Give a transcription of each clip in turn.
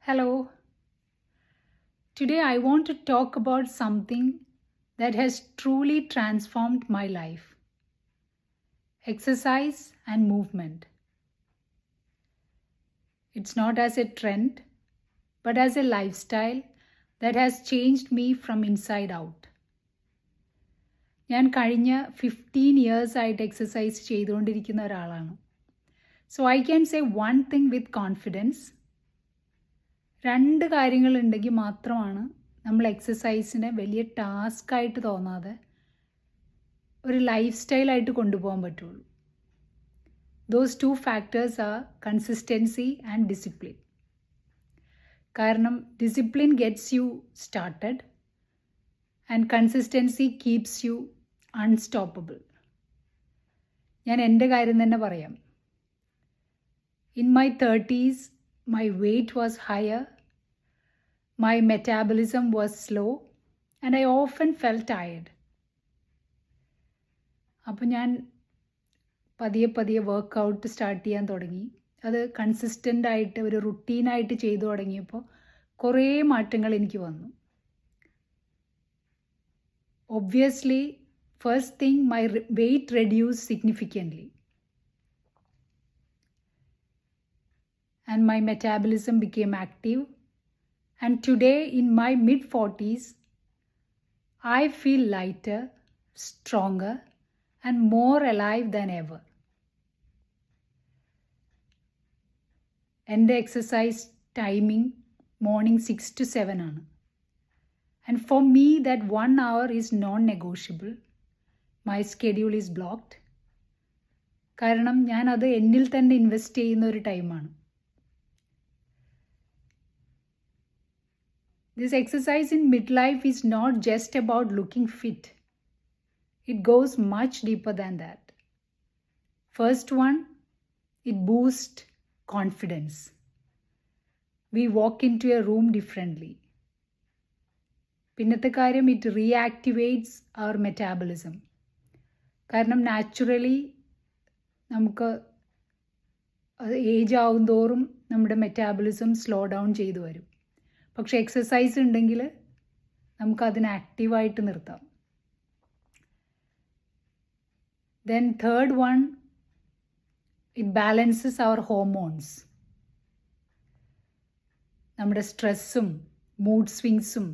Hello. Today I want to talk about something that has truly transformed my life: exercise and movement. It's not as a trend, but as a lifestyle that has changed me from inside out. ഞാൻ കഴിഞ്ഞ 15 ഇയേഴ്സായിട്ട് exercise ചെയ്തുകൊണ്ടിരിക്കുന്ന ഒരാളാണ്. So I can say one thing with confidence. രണ്ട് കാര്യങ്ങളുണ്ടെങ്കിൽ മാത്രമാണ് നമ്മൾ എക്സസൈസിനെ വലിയ ടാസ്ക്കായിട്ട് തോന്നാതെ ഒരു life സ്റ്റൈലായിട്ട് കൊണ്ടുപോകാൻ പറ്റുള്ളൂ. Those two factors are consistency and discipline. കാരണം discipline gets you started and consistency keeps you unstoppable. ഞാൻ എൻ്റെ കാര്യം തന്നെ പറയാം. In my 30s my weight was higher, my metabolism was slow, and I often felt tired. അപ്പോൾ ഞാൻ പതിയെ workout start ചെയ്യാൻ തുടങ്ങി. അത് കൺസിസ്റ്റൻ്റ് ആയിട്ട് ഒരു റുട്ടീനായിട്ട് ചെയ്തു തുടങ്ങിയപ്പോൾ കുറേ മാറ്റങ്ങൾ എനിക്ക് വന്നു. Obviously first thing, my weight reduce significantly and my metabolism became active, and today in my mid-40s I feel lighter, stronger and more alive than ever. എൻ്റെ എക്സസൈസ് ടൈമിംഗ് മോർണിംഗ് 6 to 7 ആണ്. And for me that 1 hour is non-negotiable. My schedule is blocked. കാരണം ഞാൻ അത് എന്നിൽ തന്നെ invest ചെയ്യുന്ന ഒരു ടൈമാണ്. This exercise in midlife is not just about looking fit. It goes much deeper than that. First one, it boosts confidence. We walk into a room differently. പിന്നത്തെ കാര്യം, it reactivates our metabolism. കാരണം naturally നമുക്ക് age ആവും തോറും നമ്മുടെ metabolism slow down ചെയ്തു വരും. പക്ഷെ എക്സസൈസ് ഉണ്ടെങ്കിൽ നമുക്കതിനെ ആക്റ്റീവായിട്ട് നിർത്താം. Then third one, it balances our hormones. നമ്മുടെ സ്ട്രെസ്സും മൂഡ് സ്വിങ്സും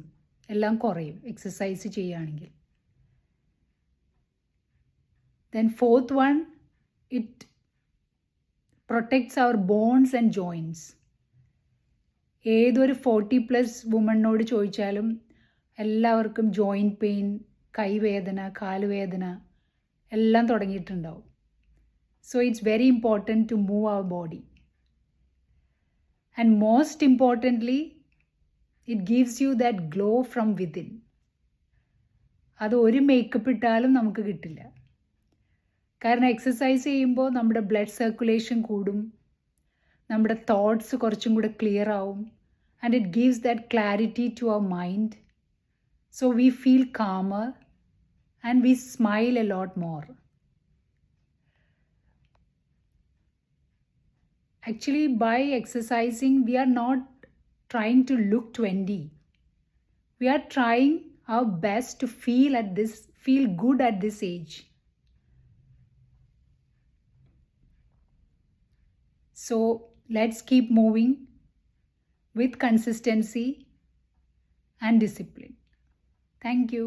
എല്ലാം കുറയും എക്സസൈസ് ചെയ്യുകയാണെങ്കിൽ. Then fourth one, it protects our bones and joints. ഏതൊരു 40+ വുമണിനോട് ചോദിച്ചാലും എല്ലാവർക്കും ജോയിൻറ്റ് പെയിൻ, കൈവേദന, കാലുവേദന എല്ലാം തുടങ്ങിയിട്ടുണ്ടാവും. So it's very important to move our body. And most importantly, it gives you that glow from within. അത് ഒരു മേക്കപ്പ് ഇട്ടാലും നമുക്ക് കിട്ടില്ല. കാരണം എക്സസൈസ് ചെയ്യുമ്പോൾ നമ്മുടെ ബ്ലഡ് സർക്കുലേഷൻ കൂടും, നമ്മുടെ തോട്ട്സ് കുറച്ചും കൂടെ ക്ലിയർ ആവും, and it gives that clarity to our mind. So we feel calmer and we smile a lot more. Actually, by exercising, we are not trying to look 20. We are trying our best to feel good at this age. So let's keep moving with consistency and discipline. Thank you.